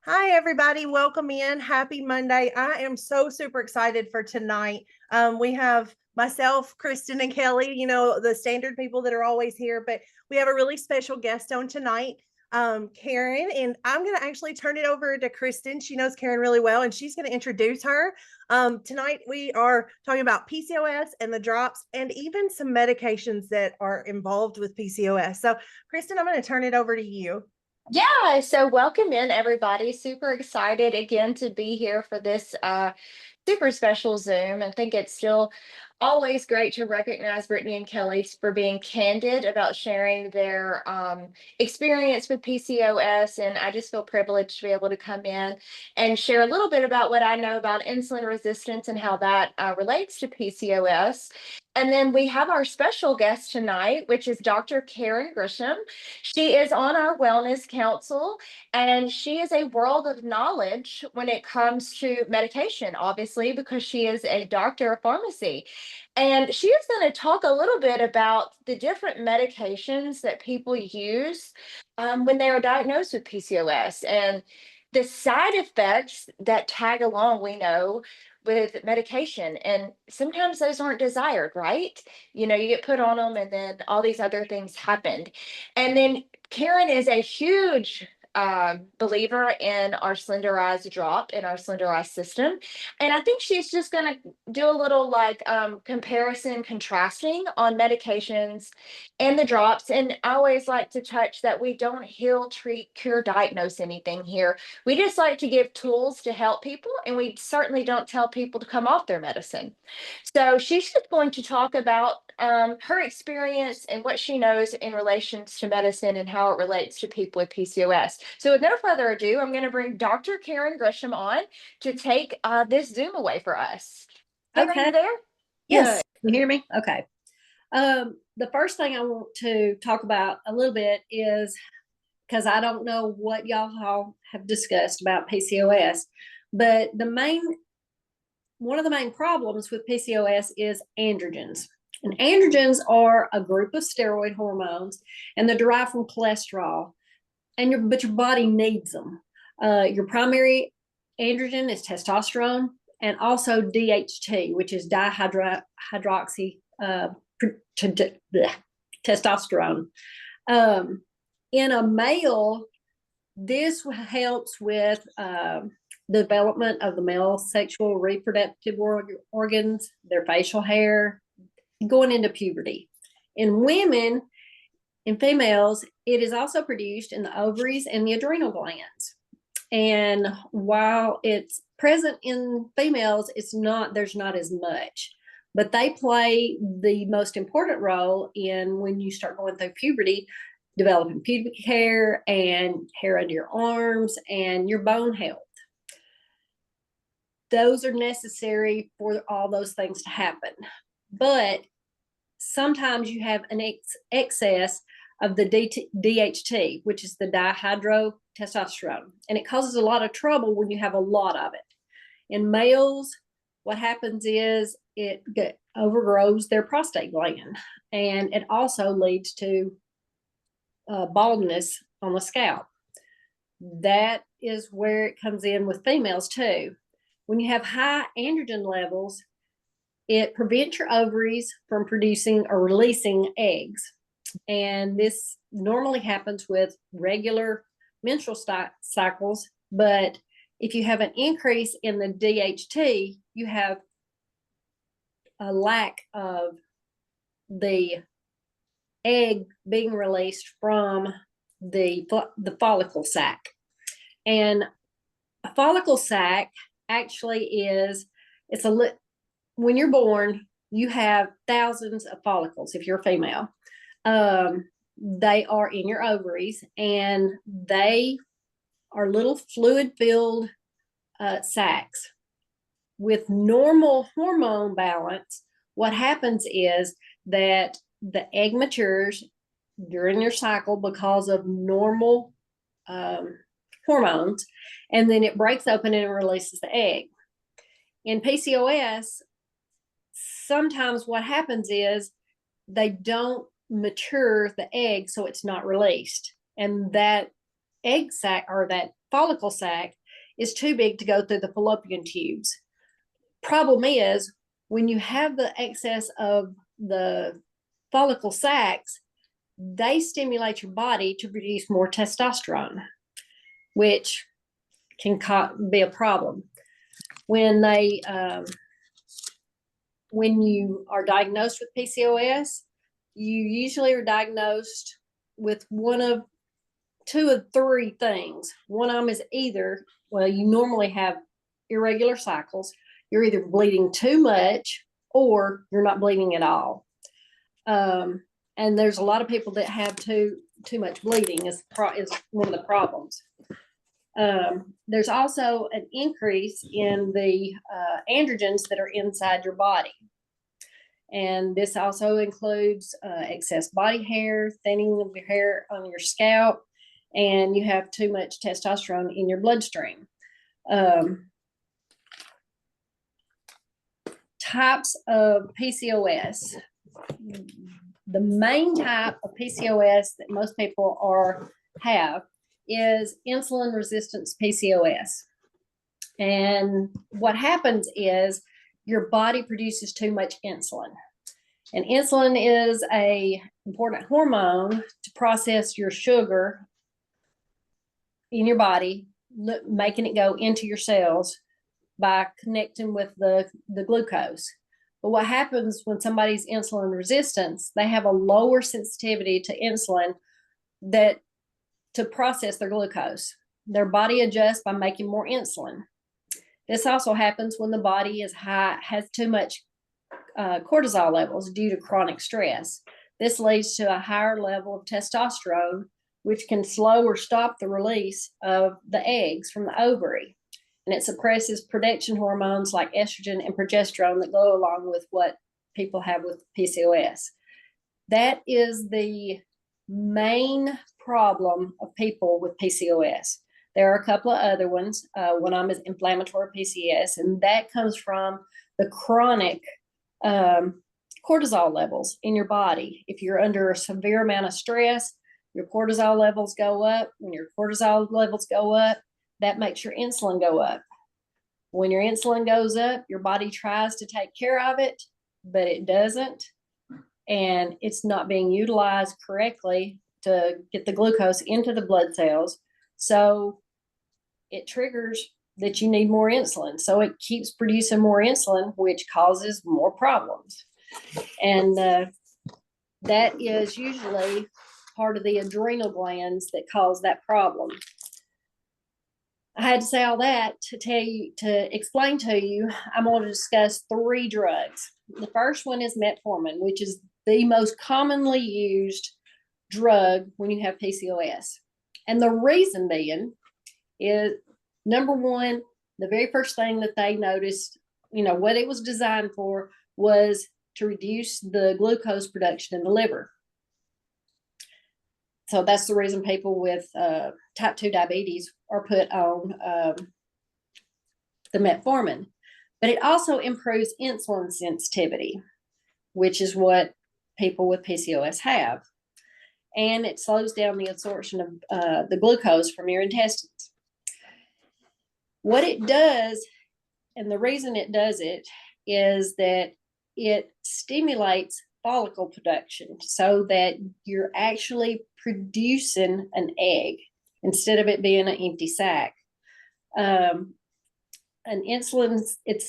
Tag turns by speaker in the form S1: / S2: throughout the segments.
S1: Hi, everybody. Welcome in. Happy Monday. I am so super excited for tonight. We have myself, Kristen, and Kelly, the standard people that are always here, but we have a really special guest on tonight, Karen, and I'm going to actually turn it over to Kristen. She knows Karen really well, and she's going to introduce her. Tonight, we are talking about PCOS and the drops and even some medications that are involved with PCOS. So, Kristen, I'm going to turn it over to you.
S2: Yeah, so welcome in everybody. Super excited again to be here for this super special Zoom. I think it's still always great to recognize Brittany and Kelly for being candid about sharing their experience with PCOS. And I just feel privileged to be able to come in and share a little bit about what I know about insulin resistance and how that relates to PCOS. And then we have our special guest tonight, which is Dr. Karen Grisham. She is on our Wellness Council, and she is a world of knowledge when it comes to medication, obviously, because she is a doctor of pharmacy. And she is going to talk a little bit about the different medications that people use when they are diagnosed with PCOS and the side effects that tag along, we know, with medication. And sometimes those aren't desired, right? You get put on them and then all these other things happened. And then Karen is a huge believer in our slenderized drop in our slenderized system. And I think she's just going to do a little like comparison, contrasting on medications and the drops. And I always like to touch that we don't heal, treat, cure, diagnose anything here. We just like to give tools to help people. And we certainly don't tell people to come off their medicine. So she's just going to talk about her experience and what she knows in relations to medicine and how it relates to people with PCOS. So with no further ado, I'm going to bring Dr. Karen Grisham on to take this Zoom away for us. Karen, are
S3: Okay.
S2: you there?
S3: Yes. Can you hear me? Okay. The first thing I want to talk about a little bit is because I don't know what y'all all have discussed about PCOS, but one of the main problems with PCOS is androgens. And androgens are a group of steroid hormones, and they're derived from cholesterol. But your body needs them. Your primary androgen is testosterone, and also DHT, which is dihydroxy testosterone. In a male, this helps with the development of the male sexual reproductive organs, their facial hair, going into puberty. In women, in females, it is also produced in the ovaries and the adrenal glands. And while it's present in females, there's not as much. But they play the most important role in when you start going through puberty, developing pubic hair and hair under your arms and your bone health. Those are necessary for all those things to happen. But sometimes you have an excess of the DHT, which is the dihydrotestosterone, and it causes a lot of trouble when you have a lot of it. In males, what happens is it overgrows their prostate gland, and it also leads to baldness on the scalp. That is where it comes in with females too. When you have high androgen levels, it prevents your ovaries from producing or releasing eggs. And this normally happens with regular menstrual cycles. But if you have an increase in the DHT, you have a lack of the egg being released from the follicle sac. And a follicle sac actually when you're born, you have thousands of follicles if you're a female. They are in your ovaries, and they are little fluid-filled sacs. With normal hormone balance, what happens is that the egg matures during your cycle because of normal hormones, and then it breaks open and releases the egg. In PCOS, sometimes what happens is they don't mature the egg, so it's not released. And that egg sac or that follicle sac is too big to go through the fallopian tubes. Problem is, when you have the excess of the follicle sacs, they stimulate your body to produce more testosterone, which can be a problem. When you are diagnosed with PCOS, you usually are diagnosed with one of two of three things. One of them is either, well, you normally have irregular cycles, you're either bleeding too much or you're not bleeding at all. And there's a lot of people that have too much bleeding is one of the problems. There's also an increase in the androgens that are inside your body. And this also includes excess body hair, thinning of your hair on your scalp, and you have too much testosterone in your bloodstream. Types of PCOS. The main type of PCOS that most people have is insulin resistance PCOS. And what happens is your body produces too much insulin. And insulin is an important hormone to process your sugar in your body, making it go into your cells by connecting with the glucose. But what happens when somebody's insulin resistance, they have a lower sensitivity to insulin to process their glucose. Their body adjusts by making more insulin. This also happens when the body has too much cortisol levels due to chronic stress. This leads to a higher level of testosterone, which can slow or stop the release of the eggs from the ovary. And it suppresses production hormones like estrogen and progesterone that go along with what people have with PCOS. That is the main problem of people with PCOS. There are a couple of other ones. One of them is inflammatory PCOS, and that comes from the chronic cortisol levels in your body. If you're under a severe amount of stress, your cortisol levels go up. When your cortisol levels go up, that makes your insulin go up. When your insulin goes up, your body tries to take care of it, but it doesn't. And it's not being utilized correctly to get the glucose into the blood cells. So it triggers that you need more insulin. So it keeps producing more insulin, which causes more problems. And that is usually part of the adrenal glands that cause that problem. I had to say all that to explain to you, I'm going to discuss 3 drugs. The first one is metformin, which is the most commonly used drug when you have PCOS. And the reason being is, number one, the very first thing that they noticed, what it was designed for was to reduce the glucose production in the liver. So that's the reason people with type 2 diabetes are put on the metformin. But it also improves insulin sensitivity, which is what people with PCOS have. And it slows down the absorption of the glucose from your intestines. What it does, and the reason it does it, is that it stimulates follicle production so that you're actually producing an egg instead of it being an empty sac. And insulin, it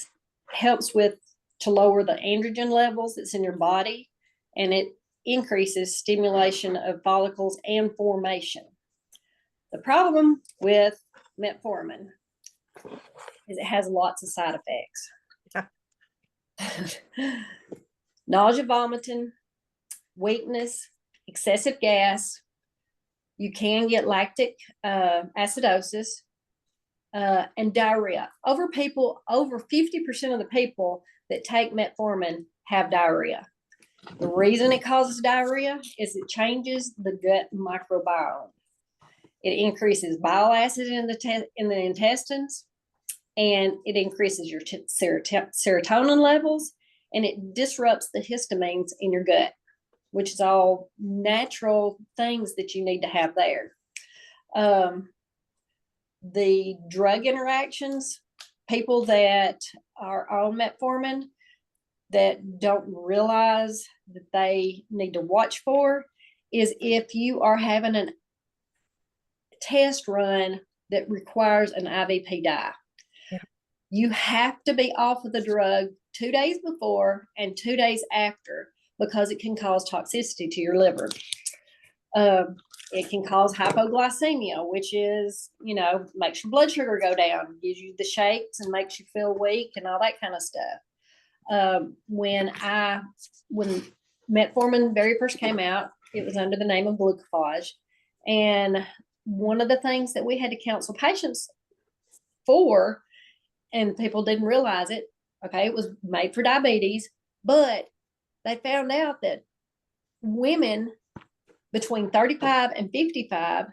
S3: helps to lower the androgen levels that's in your body, and it increases stimulation of follicles and formation. The problem with metformin is it has lots of side effects. Nausea, vomiting, weakness, excessive gas. You can get lactic acidosis and diarrhea. Over 50% of the people that take metformin have diarrhea. The reason it causes diarrhea is it changes the gut microbiome. It increases bile acid in the intestines, and it increases your serotonin levels, and it disrupts the histamines in your gut, which is all natural things that you need to have there. the drug interactions, people that are on metformin that don't realize that they need to watch for is if you are having a test run that requires an IVP dye.
S1: Yeah.
S3: You have to be off of the drug 2 days before and 2 days after because it can cause toxicity to your liver. It can cause hypoglycemia, which is, makes your blood sugar go down, gives you the shakes and makes you feel weak and all that kind of stuff. When metformin very first came out, it was under the name of glucophage. And one of the things that we had to counsel patients for, and people didn't realize it, okay, it was made for diabetes, but they found out that women between 35 and 55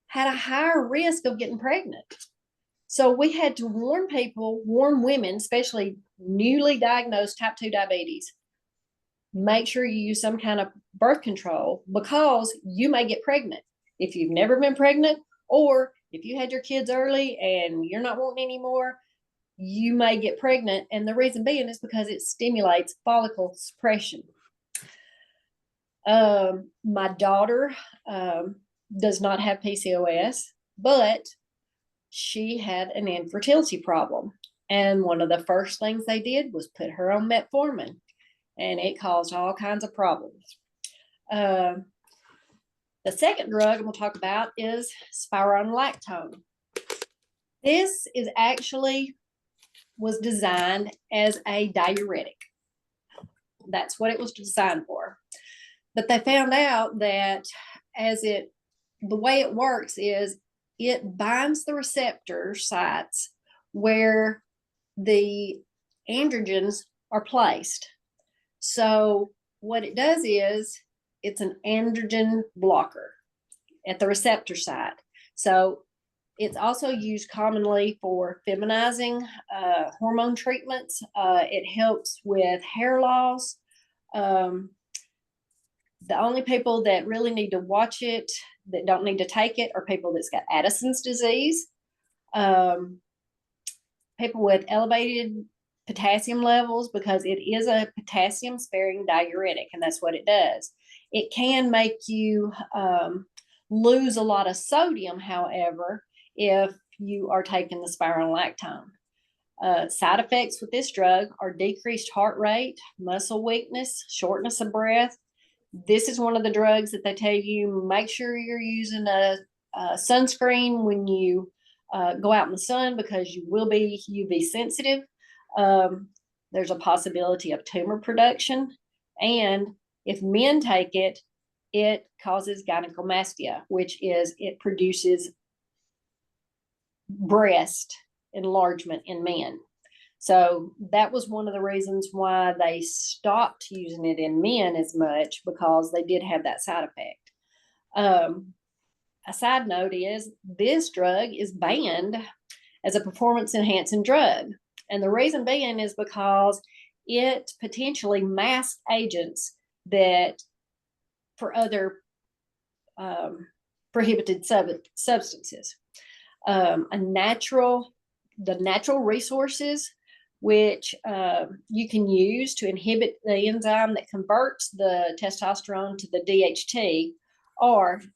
S3: had a higher risk of getting pregnant. So we had to warn women, especially newly diagnosed type 2 diabetes, make sure you use some kind of birth control because you may get pregnant. If you've never been pregnant, or if you had your kids early and you're not wanting any more, you may get pregnant. And the reason being is because it stimulates follicle suppression. My daughter does not have PCOS, but she had an infertility problem. And one of the first things they did was put her on metformin, and it caused all kinds of problems. The second drug I'm going to talk about is spironolactone. This is was designed as a diuretic. That's what it was designed for. But they found out that the way it works is it binds the receptor sites where the androgens are placed. So what it does is it's an androgen blocker at the receptor site. So it's also used commonly for feminizing hormone treatments. It helps with hair loss. The only people that really need to watch it, that don't need to take it, are people that's got Addison's disease, people with elevated potassium levels, because it is a potassium sparing diuretic, and that's what it does. It can make you lose a lot of sodium, however, if you are taking the spironolactone. Side effects with this drug are decreased heart rate, muscle weakness, shortness of breath. This is one of the drugs that they tell you, make sure you're using a sunscreen when you go out in the sun, because you will be UV sensitive. There's a possibility of tumor production. And if men take it, it causes gynecomastia, which is it produces breast enlargement in men. So that was one of the reasons why they stopped using it in men as much, because they did have that side effect. A side note is this drug is banned as a performance enhancing drug. And the reason being is because it potentially masks agents that for other prohibited substances. The natural resources which you can use to inhibit the enzyme that converts the testosterone to the DHT,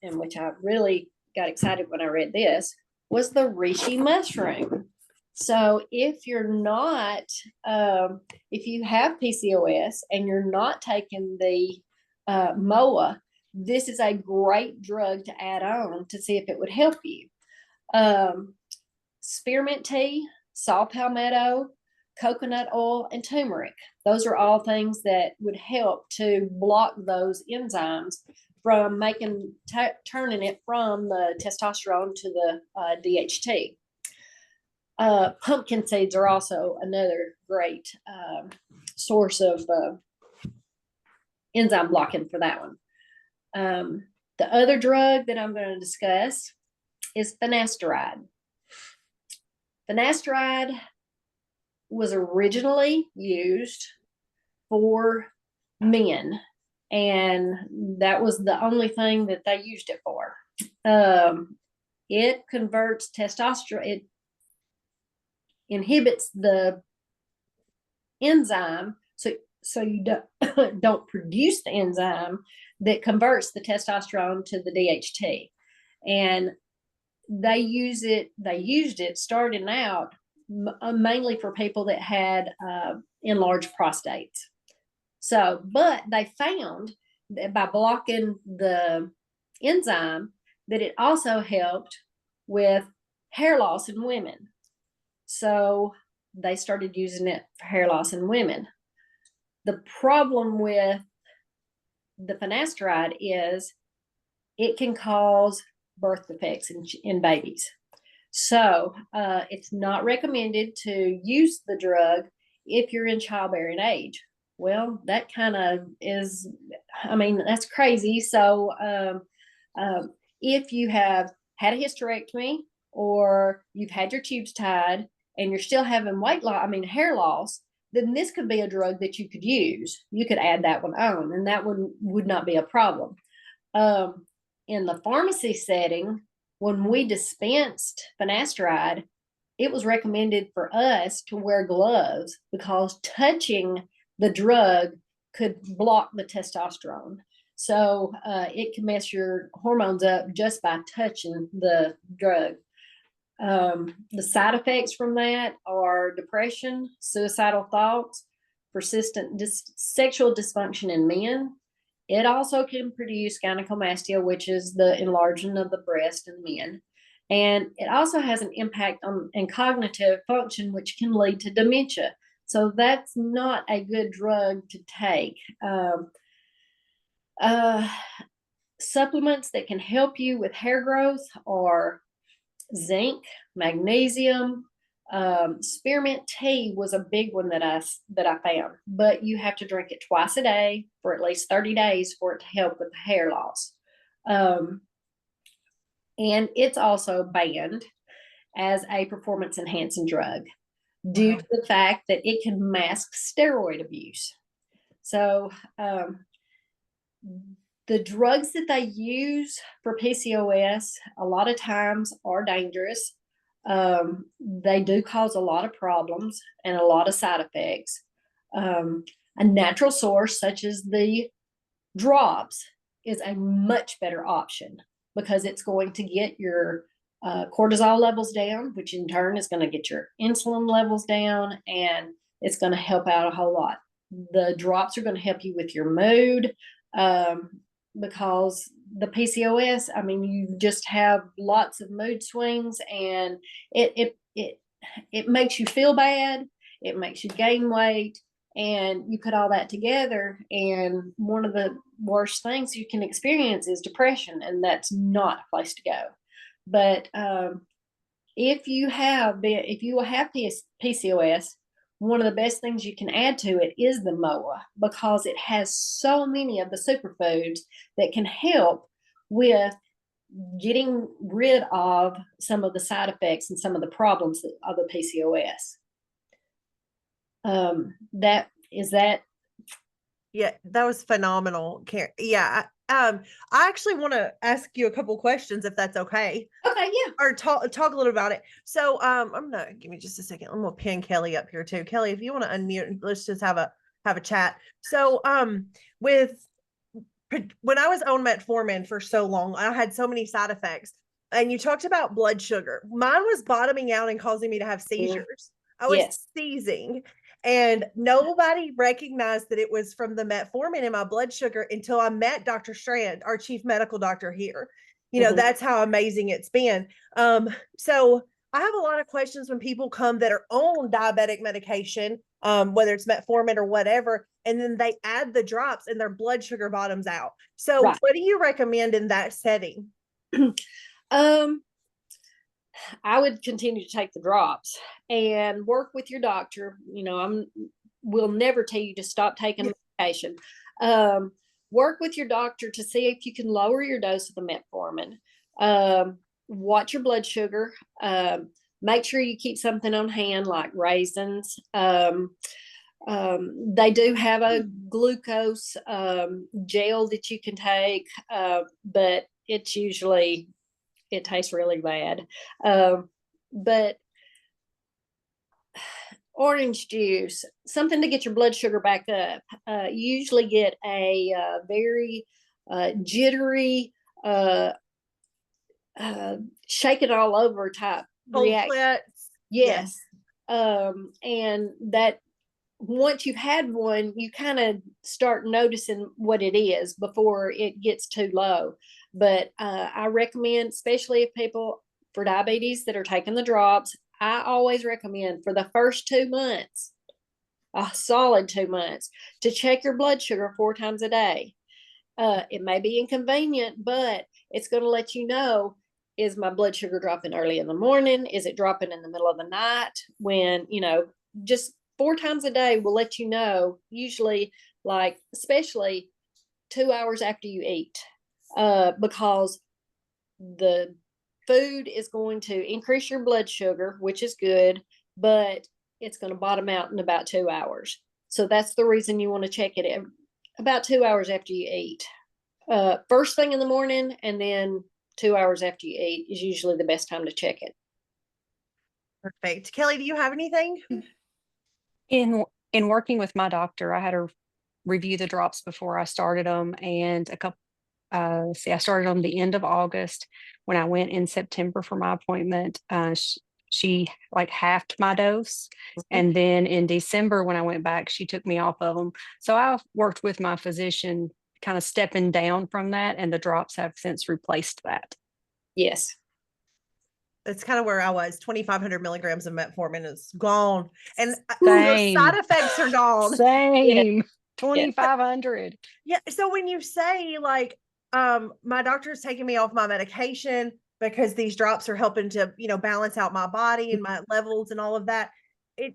S3: and which I really got excited when I read this, was the reishi mushroom. So if you're not, if you have PCOS and you're not taking the MOA, this is a great drug to add on to see if it would help you. Spearmint tea, saw palmetto, coconut oil, and turmeric. Those are all things that would help to block those enzymes from turning it from the testosterone to the DHT. Pumpkin seeds are also another great source of enzyme blocking for that one. The other drug that I'm going to discuss is finasteride. Finasteride was originally used for men, and that was the only thing that they used it for. it converts testosterone. It inhibits the enzyme, so you don't produce the enzyme that converts the testosterone to the DHT. And they used it starting out mainly for people that had enlarged prostates. So, but they found that by blocking the enzyme, that it also helped with hair loss in women. So they started using it for hair loss in women. The problem with the finasteride is it can cause birth defects in babies. So it's not recommended to use the drug if you're in childbearing age. Well, that kind of is, I mean, that's crazy. So if you have had a hysterectomy or you've had your tubes tied and you're still having hair loss, then this could be a drug that you could use. You could add that one on, and that would not be a problem. In the pharmacy setting, when we dispensed finasteride, it was recommended for us to wear gloves because touching the drug could block the testosterone. So it can mess your hormones up just by touching the drug. The side effects from that are depression, suicidal thoughts, persistent sexual dysfunction in men. It also can produce gynecomastia, which is the enlarging of the breast in men. And it also has an impact on cognitive function, which can lead to dementia. So that's not a good drug to take. Supplements that can help you with hair growth are zinc, magnesium. Spearmint tea was a big one that I found, but you have to drink it twice a day for at least 30 days for it to help with the hair loss. And it's also banned as a performance enhancing drug due to the fact that it can mask steroid abuse. So the drugs that they use for PCOS a lot of times are dangerous. They do cause a lot of problems and a lot of side effects. A natural source such as the drops is a much better option because it's going to get your cortisol levels down, which in turn is going to get your insulin levels down, and it's going to help out a whole lot. The drops are going to help you with your mood because the PCOS, I mean, you just have lots of mood swings, and it makes you feel bad. It makes you gain weight, and you put all that together, and one of the worst things you can experience is depression, and that's not a place to go. But if you have PCOS, one of the best things you can add to it is the MOA because it has so many of the superfoods that can help with getting rid of some of the side effects and some of the problems of the PCOS.
S1: Yeah, that was phenomenal. Yeah. I actually want to ask you a couple questions if that's okay.
S3: Okay, yeah.
S1: Or talk a little about it. So I'm gonna give me just a second. I'm gonna pin Kelly up here too. Kelly, if you want to unmute, let's just have a chat. So when I was on metformin for so long, I had so many side effects. And you talked about blood sugar. Mine was bottoming out and causing me to have seizures. I was seizing. And nobody recognized that it was from the metformin in my blood sugar until I met Dr. Strand, our chief medical doctor here. That's how amazing it's been. So I have a lot of questions when people come that are on diabetic medication, whether it's metformin or whatever, and then they add the drops and their blood sugar bottoms out. So what do you recommend in that setting?
S3: I would continue to take the drops and work with your doctor. We'll never tell you to stop taking medication. Work with your doctor to see if you can lower your dose of the metformin. Watch your blood sugar. Make sure you keep something on hand like raisins. They do have a glucose gel that you can take, but it's usually it tastes really bad. But orange juice, something to get your blood sugar back up. You usually get a very jittery, shake it all over type
S1: Cold
S3: reaction.
S1: sweats.
S3: Yes. And that once you've had one, you kind of start noticing what it is before it gets too low. But I recommend, especially if people for diabetes that are taking the drops, I always recommend for the first 2 months, a solid 2 months, to check your blood sugar 4 times a day. It may be inconvenient, but it's going to let you know, is my blood sugar dropping early in the morning? Is it dropping in the middle of the night? When, just 4 times a day will let you know, usually, like, especially 2 hours after you eat, because the food is going to increase your blood sugar, which is good, but it's going to bottom out in about 2 hours. So that's the reason you want to check it about 2 hours after you eat. First thing in the morning, and then 2 hours after you eat is usually the best time to check it.
S1: Perfect. Kelly, do you have anything?
S4: In working with my doctor, I had to review the drops before I started them, and I started them the end of August. When I went in September for my appointment, she like halved my dose, and then in December when I went back, she took me off of them. So I worked with my physician, kind of stepping down from that, and the drops have since replaced that.
S3: Yes.
S1: It's kind of where I was. 2,500 milligrams of metformin is gone, and
S4: Same.
S1: the side effects are gone.
S4: Same. 2,500.
S1: Yeah. So when you say, like, my doctor's taking me off my medication because these drops are helping to, balance out my body and my levels and all of that,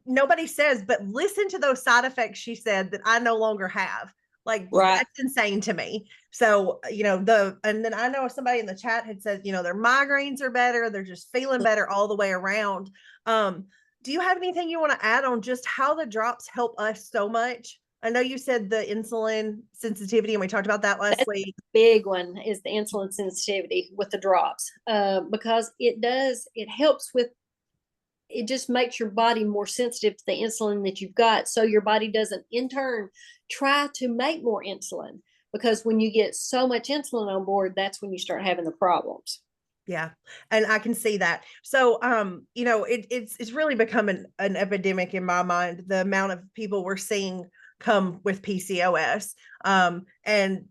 S1: nobody says, but listen to those side effects she said that I no longer have. Like,
S3: right.
S1: That's insane to me. So, and then I know somebody in the chat had said, their migraines are better. They're just feeling better all the way around. Do you have anything you want to add on just how the drops help us so much? I know you said the insulin sensitivity, and we talked about that last week.
S3: Big one is the insulin sensitivity with the drops, because it helps with, it just makes your body more sensitive to the insulin that you've got. So your body doesn't in turn try to make more insulin, because when you get so much insulin on board, that's when you start having the problems.
S1: Yeah. And I can see that. So, it's really become an epidemic in my mind, the amount of people we're seeing come with PCOS. And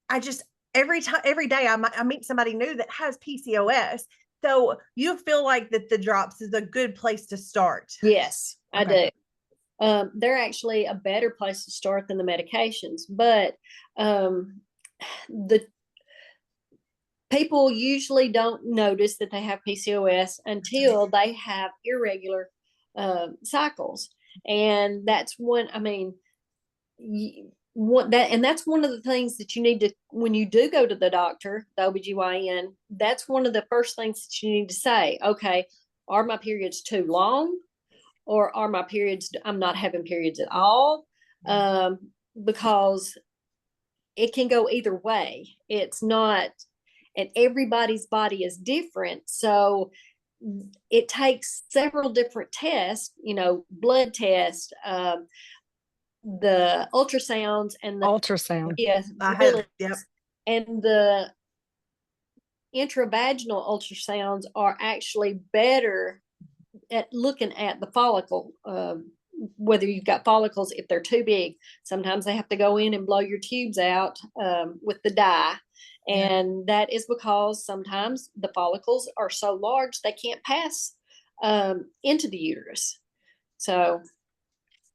S1: I just, every day I meet somebody new that has PCOS. So you feel like that the drops is a good place to start?
S3: Yes,
S1: Okay.
S3: I do. They're actually a better place to start than the medications, but the people usually don't notice that they have PCOS until they have irregular cycles. And that's one, that's one of the things that you need to, when you do go to the doctor, the OBGYN, that's one of the first things that you need to say, okay, are my periods too long, or are my periods, I'm not having periods at all? Because it can go either way. It's not, and everybody's body is different. So it takes several different tests, blood tests, the ultrasounds and the
S4: ultrasound.
S3: Yes,
S1: Yep.
S3: And the intravaginal ultrasounds are actually better at looking at the follicle, whether you've got follicles. If they're too big, sometimes they have to go in and blow your tubes out with the dye. And that is because sometimes the follicles are so large they can't pass into the uterus. So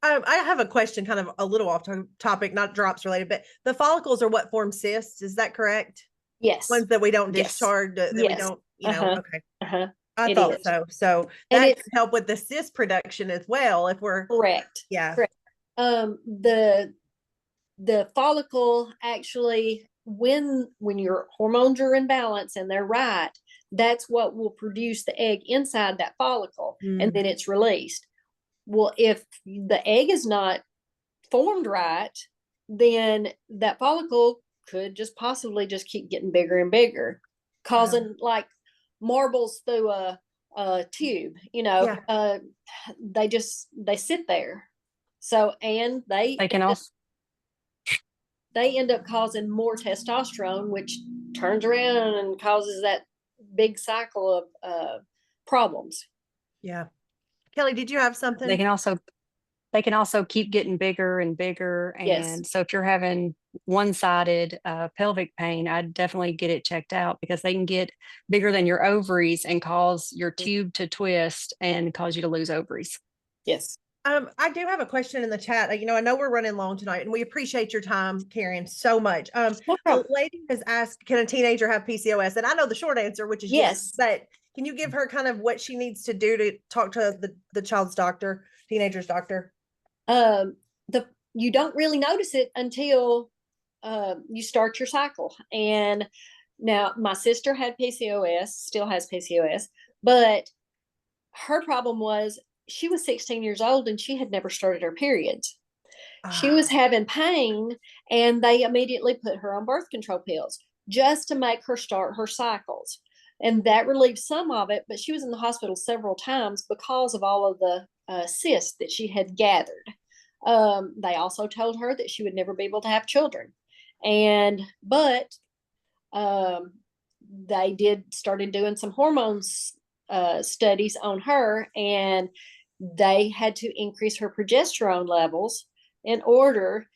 S1: I have a question, kind of a little off topic, not drops related, but the follicles are what form cysts. Is that correct?
S3: yes,
S1: Ones that we don't discharge, that we
S3: Yes.
S1: don't, okay. I
S3: It
S1: thought
S3: is.
S1: so. So
S3: And
S1: that
S3: it-
S1: can help with the cyst production as well if we're
S3: correct.
S1: Yeah.
S3: Correct. The follicle actually, when your hormones are in balance and they're right, that's what will produce the egg inside that follicle, and then it's released. Well, if the egg is not formed right, then that follicle could just possibly just keep getting bigger and bigger, causing like marbles through a tube,
S1: Yeah.
S3: they sit there. So, and
S4: They can also,
S3: they end up causing more testosterone, which turns around and causes that big cycle of problems.
S1: Yeah. Kelly, did you have something?
S4: they can also keep getting bigger and bigger.
S3: Yes.
S4: And so if you're having one-sided pelvic pain, I'd definitely get it checked out, because they can get bigger than your ovaries and cause your tube to twist and cause you to lose ovaries.
S3: Yes.
S1: I do have a question in the chat. I know we're running long tonight, and we appreciate your time, Karen, so much.
S3: No
S1: A
S3: problem.
S1: lady has asked, can a teenager have PCOS? And I know the short answer, which is yes, but can you give her kind of what she needs to do to talk to the child's doctor, teenager's doctor?
S3: You don't really notice it until you start your cycle. And now my sister had PCOS, still has PCOS, but her problem was she was 16 years old and she had never started her periods. She was having pain, and they immediately put her on birth control pills just to make her start her cycles. And that relieved some of it, but she was in the hospital several times because of all of the cysts that she had gathered. They also told her that she would never be able to have children. But they started doing some hormones studies on her, and they had to increase her progesterone levels in order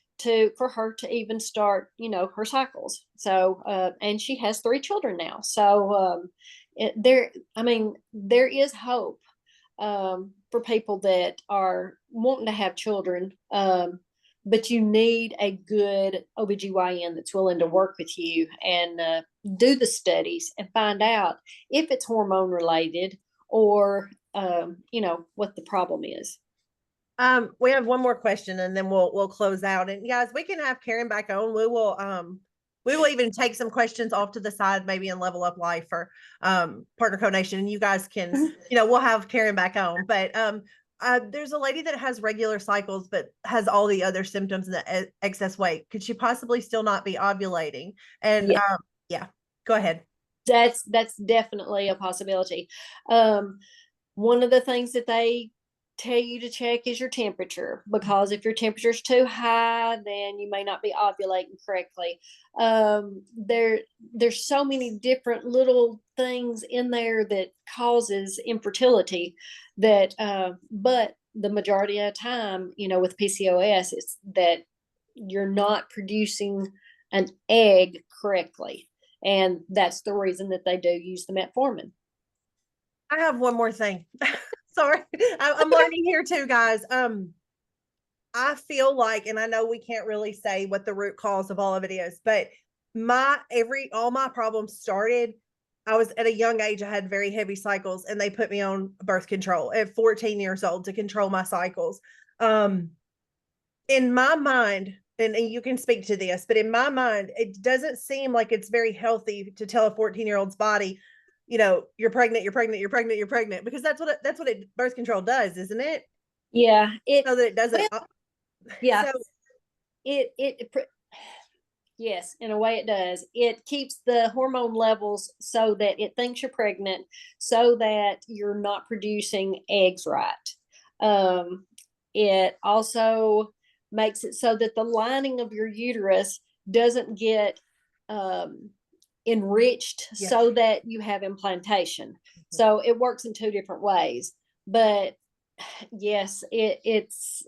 S3: for her to even start, her cycles. So, and she has 3 children now. So, there is hope for people that are wanting to have children. But you need a good OBGYN that's willing to work with you and do the studies and find out if it's hormone related or, what the problem is.
S1: We have one more question, and then we'll close out. And guys, we can have Karen back on. We will even take some questions off to the side, maybe in Level Up Life or Partner Code Nation, and you guys can, we'll have Karen back on. But there's a lady that has regular cycles but has all the other symptoms and the excess weight. Could she possibly still not be ovulating? And yeah, go ahead.
S3: That's definitely a possibility. One of the things that they tell you to check is your temperature, because if your temperature is too high, then you may not be ovulating correctly. There's so many different little things in there that causes infertility that but the majority of the time, with PCOS, it's that you're not producing an egg correctly, and that's the reason that they do use the metformin.
S1: I have one more thing. Sorry, I'm learning here too, guys. I feel like, and I know we can't really say what the root cause of all of it is, but all my problems started. I was at a young age. I had very heavy cycles, and they put me on birth control at 14 years old to control my cycles. In my mind, and you can speak to this, but in my mind, it doesn't seem like it's very healthy to tell a 14-year-old's body, you're pregnant, because that's what birth control does, isn't it?
S3: Yeah.
S1: So that it doesn't.
S3: Yeah. So yes, in a way it does. It keeps the hormone levels so that it thinks you're pregnant, so that you're not producing eggs right. It also makes it so that the lining of your uterus doesn't get enriched, so that you have implantation. So it works in 2 different ways. But yes, it's,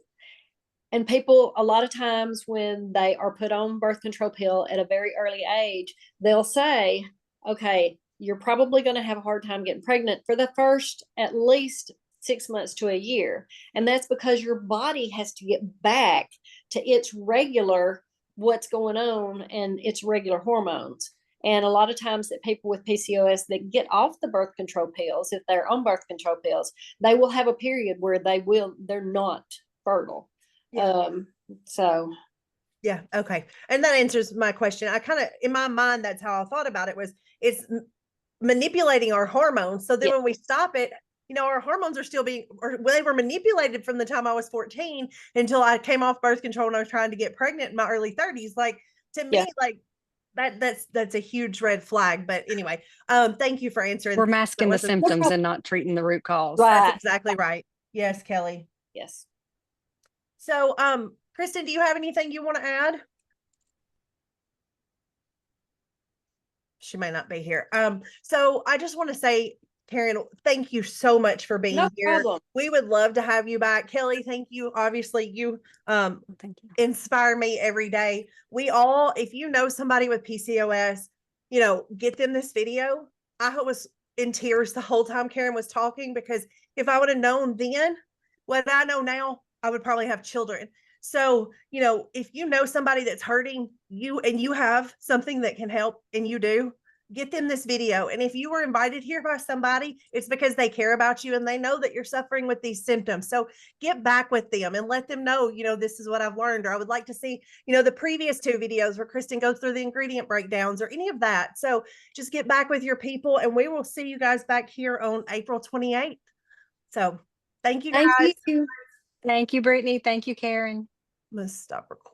S3: and people, a lot of times when they are put on birth control pill at a very early age, they'll say, okay, you're probably going to have a hard time getting pregnant for the first at least 6 months to a year. And that's because your body has to get back to its regular, what's going on, and its regular hormones. And a lot of times that people with PCOS that get off the birth control pills, if they're on birth control pills, they will have a period where they're not fertile.
S1: Yeah.
S3: So
S1: yeah, okay. And that answers my question. I kind of, in my mind, that's how I thought about it, was it's manipulating our hormones. So then when we stop it, our hormones are still they were manipulated from the time I was 14 until I came off birth control and I was trying to get pregnant in my early 30s. Like, to me, like, that's a huge red flag. But anyway, thank you for answering.
S4: We're
S1: That
S4: masking the
S1: wasn't-
S4: symptoms and not treating the root cause.
S3: Right.
S1: That's exactly right. Yes, Kelly.
S3: Yes.
S1: So, Kristen, do you have anything you want to add? She may not be here. So I just want to say, Karen, thank you so much for being
S3: No
S1: here.
S3: problem.
S1: We would love to have you back. Kelly, thank you. Obviously, you
S4: Thank you.
S1: inspire me every day. We all, if you know somebody with PCOS, get them this video. I was in tears the whole time Karen was talking, because if I would have known then what I know now, I would probably have children. So, if you know somebody that's hurting you and you have something that can help, and you do, get them this video. And if you were invited here by somebody, it's because they care about you and they know that you're suffering with these symptoms. So get back with them and let them know, this is what I've learned, or I would like to see, the previous 2 videos where Kristen goes through the ingredient breakdowns or any of that. So just get back with your people, and we will see you guys back here on April 28th. So thank you guys.
S3: Thank you.
S4: Thank you, Brittany. Thank you, Karen.
S1: I'm going to stop recording.